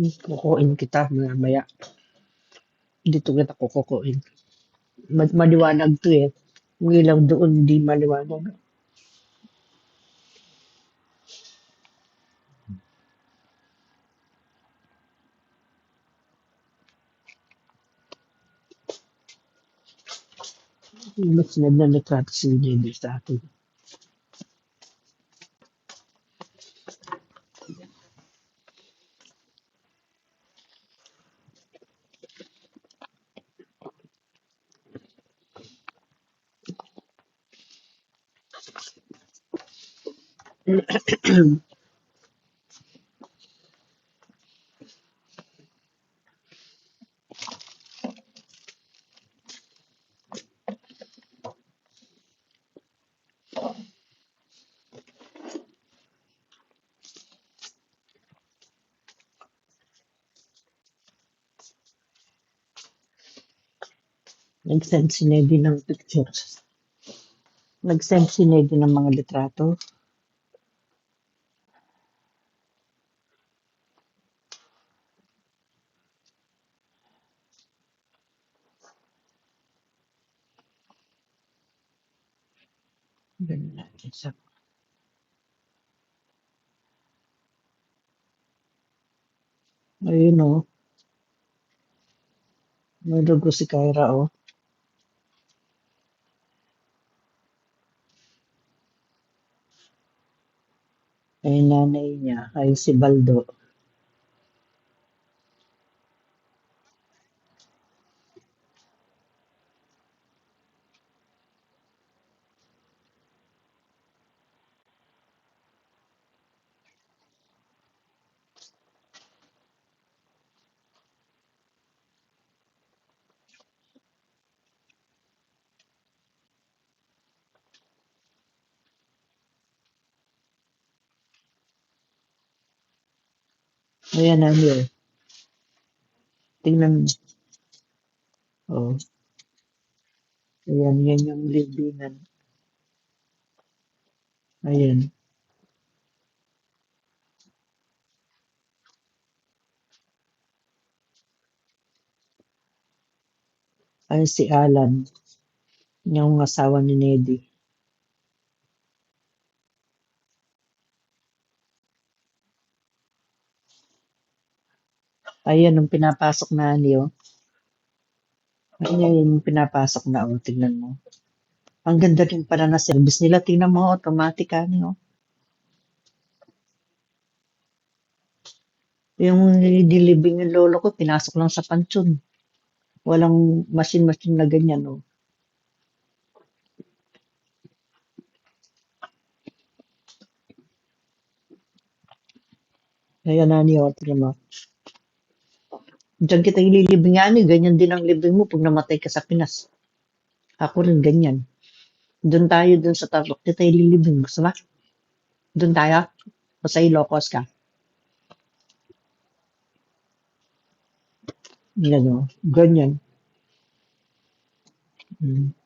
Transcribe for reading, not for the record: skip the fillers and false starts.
Kukuin kita maya-maya. Dito kita kukuin. Maliwanag to eh. Yung ilaw doon, di maliwanag. Mas nagna-retract si Lady sa akin. Nag-send si Nedy ng pictures. Nag-send si Nedy ng mga litrato. Ganun natin sa... Ayun o. May dugo si Kyra o. Ay nanay niya, ay si Baldo. Ayan na niyo. Tingnan mo. Oh, ayan, yan yung libingan. Ayan. Ay si Alan, yung asawa ni Nedy. Ayan, yung pinapasok na niyo. Ayan yung pinapasok na, oh, tignan mo. Ang ganda rin pala na service nila. Tingnan mo, automatic ano. Yung nililibing yung lolo ko, pinasok lang sa pansyon. Walang machine-machine na ganyan, oh. Ayan na niyo, tingnan mo. Diyan kita ililibing yan, eh. Ganyan din ang libing mo pag namatay ka sa Pinas. Ako rin ganyan. Doon tayo doon sa Tarlac, kita ililibing. Gusto ba? Doon tayo? O sa Ilocos ka? Yan, oh. Ganyan. Hmm.